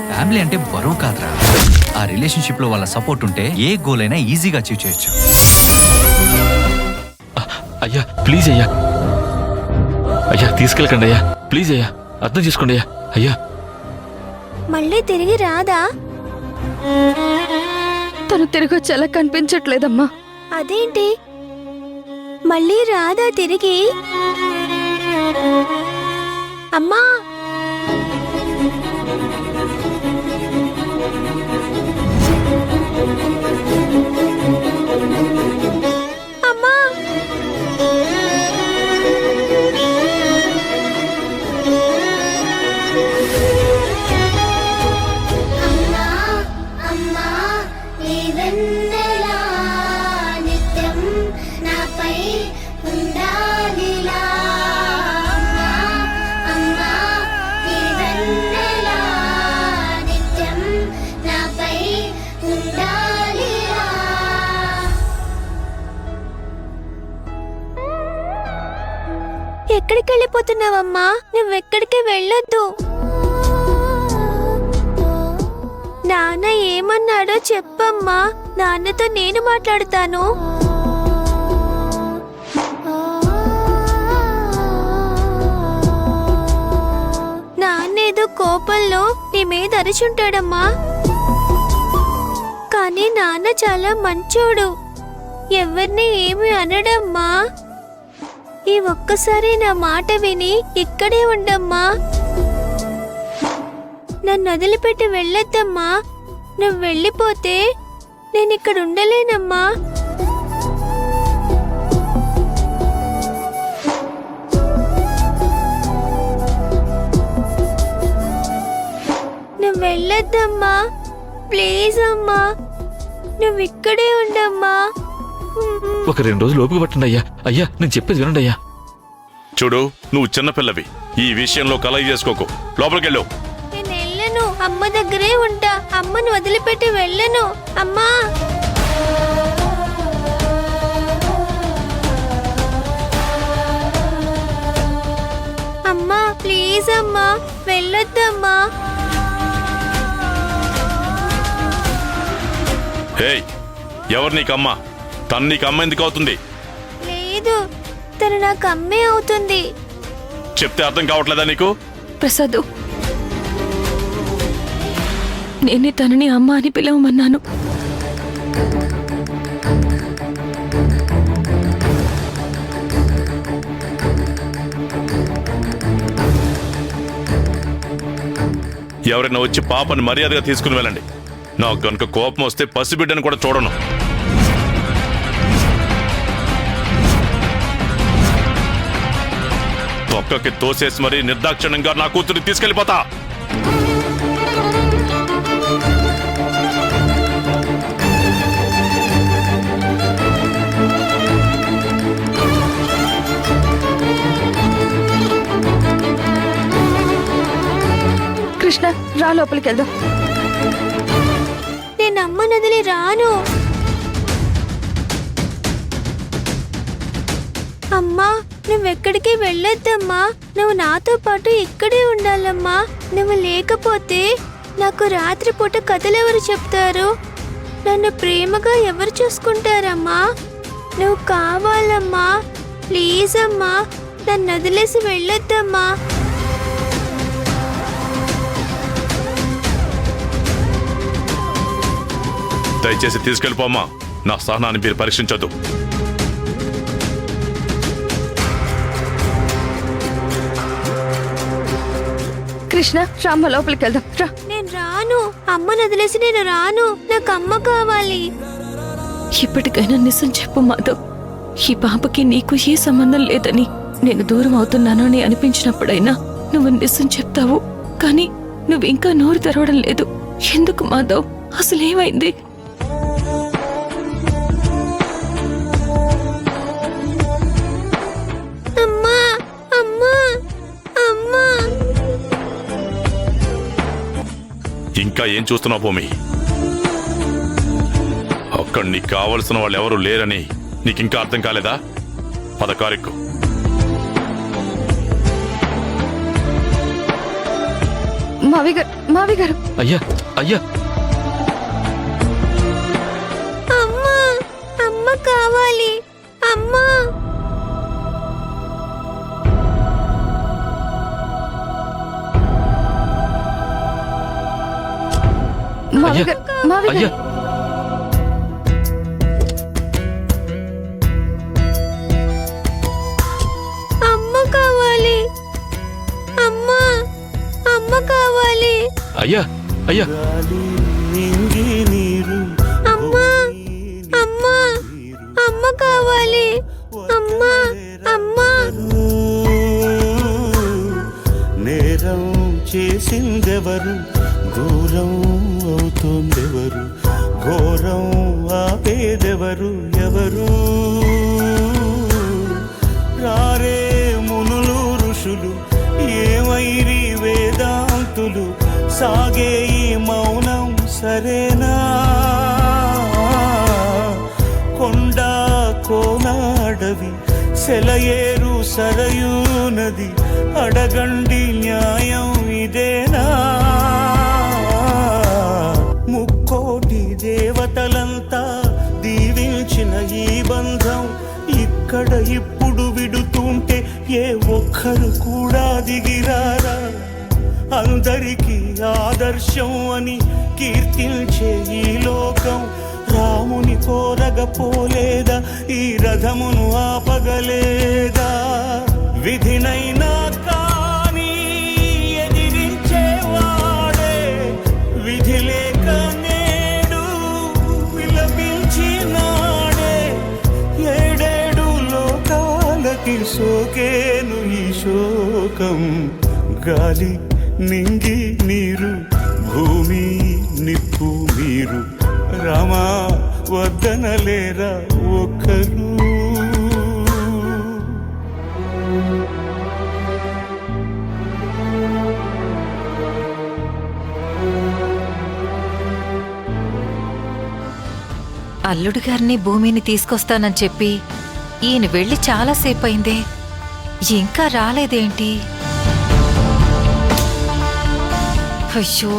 Family అంటే బరువు కాదురా. ఆ రిలేషన్షిప్ లో వాళ్ళ సపోర్ట్ ఉంటే ఏ గోల్ అయినా ఈజీగా అచీవ్ చేయొచ్చు. అయ్యా ప్లీజ్ అయ్యా, అయ్యా తీసుకెళ్ళకండి అయ్యా, ప్లీజ్ అయ్యా, అర్థం చేసుకోండి అయ్యా. అయ్యా మళ్ళీ తిరిగి రాదా? తను తిరిగి వచ్చేలా కనిపించట్లేదమ్మా. అదేంటి మళ్ళీ రాదా తిరిగి? అమ్మా అమ్మా ఎక్కడికి వెళ్ళిపోతున్నావమ్మా? నువ్వెక్కడికి వెళ్ళొద్దు. నాన్న ఏమన్నాడో చెప్పమ్మా, నాన్నతో నేను మాట్లాడతాను. నాన్నేదో కోపంలో నీ మీద అరిచుంటాడమ్మా. కానీ నాన్న చాలా మంచోడు, ఎవరిని ఏమి అనడమ్మా. ఈ ఒక్కసారి నా మాట విని ఇక్కడే ఉండమ్మా. నన్ను వదిలిపెట్టి వెళ్ళొద్దమ్మా. నువ్వు వెళ్ళిపోతే నేను ఇక్కడ ఉండలేనమ్మా. నువ్వు వెళ్ళొద్దమ్మా, ప్లీజ్ అమ్మా, నువ్వు ఇక్కడే ఉండమ్మా. ఒక 2 రోజులు ఓపిక పట్టండి అయ్యా. అయ్యా నేను చెప్పేది వినండి అయ్యా. చూడు, నువ్వు చిన్నపిల్లవి, ఈ విషయంలో కలయి చేసుకోకు. లోపలికెళ్ళు. నేను వెళ్ళను, అమ్మ దగ్గరే ఉంటా. అమ్మను వదిలిపెట్టి వెళ్ళను. అమ్మా అమ్మా ప్లీజ్ అమ్మా, వెళ్ళొద్దమ్మా. హేయ్, ఎవరు నీకమ్మా? తను నీకు అమ్మ ఎందుకు అవుతుంది? లేదు, తను నాకు అమ్మే అవుతుంది. చెప్తే అర్థం కావట్లేదా నీకు? ప్రసాద్, నేనే తనని అమ్మ అని పిలవమన్నాను. ఎవరైనా వచ్చి పాపని మర్యాదగా తీసుకుని వెళ్ళండి. నాకు గనుక కోపం వస్తే పసిబిడ్డను కూడా చూడను. తొక్కకి తోసేసి మరీ నిర్దాక్షిణ్యంగా నా కూతురిని తీసుకెళ్లిపోతా. కృష్ణ రా, లోపలికి వెళ్దాం. నేను అమ్మను వదిలి రాను. అమ్మా నువ్వెక్కడికి వెళ్ళొద్దమ్మా. నువ్వు నాతో పాటు ఇక్కడే ఉండాలమ్మా. నువ్వు లేకపోతే నాకు రాత్రిపూట కథలెవరు చెప్తారు? నన్ను ప్రేమగా ఎవరు చూసుకుంటారమ్మా? నువ్వు కావాలమ్మా, ప్లీజ్ అమ్మా, నన్ను వదిలేసి వెళ్ళొద్దమ్మా. దయచేసి తీసుకెళ్ళిపోమ్మా. నా సహనాన్ని మీరు పరీక్షించొద్దు. కృష్ణ రామ్మ, లోపలికి వెళ్దాం రా. నేను రాను, అమ్మను వదిలేసి నేను రాను. నాకు అమ్మ కావాలి. ఇప్పటికైనా నిజం చెప్పు మాధవ్. ఈ పాపకి నీకు ఏ సంబంధం లేదని నేను దూరం అవుతున్నాను అని అనిపించినప్పుడైనా నువ్వు నిజం చెప్తావు. కానీ నువ్వు ఇంకా నోరు తెరవడం లేదు. ఎందుకు మాధవ్? అసలేమైంది? అమ్మా అమ్మా అమ్మా. ఇంకా ఏం చూస్తున్నావు భూమి? అక్కడ నీకు కావలసిన వాళ్ళు ఎవరు లేరని నీకింకా అర్థం కాలేదా? 10 కారెక్కు. మావి గారు అయ్యా అయ్యా అమ్మా అమ్మ కావాలి అమ్మా. అయ్యా అయ్యా అమ్మ కావాలి అమ్మా. అమ్మ కావాలి అయ్యా అయ్యా అమ్మా. అమ్మా అమ్మ కావాలి అమ్మా. అమ్మా నేరం చేసిందెవరు, దూరం అవుతోందెవరు, ఘోరం ఆపేదెవరు, ఎవరు రారే మునులు ఋషులు, ఏమైరి వేదాంతులు, సాగే ఈ మౌనం సరేనా? కొండ కోన అడవి, సెలయేరు సరయూ నది, అడగండి న్యాయం ఇదేనా? ముక్కోటి దేవతలంతా దీవించిన ఈ బంధం ఇక్కడ ఇప్పుడు విడుతుంటే ఏ ఒక్కరు కూడా దిగిరారా? అందరికీ ఆదర్శం అని కీర్తించే ఈ లోకం రాముని కోరగపోలేదా? ఈ రథమును ఆపగలేదా? విధినైనా కానీ ఎదిరించేవాడే విధి లేక నేడు విలపించినాడే. ఏడేడు లోకాలకి సోకేను ఈ శోకం, గాలి నింగి నీరు, భూమి నిప్పు మీరు, రామా వద్దనలేరా ఒక్కరు? అల్లుడు గారిని భూమిని తీసుకొస్తానని చెప్పి ఈయన వెళ్ళి చాలాసేపు అయిందే, ఇంకా రాలేదేంటి? అయ్యో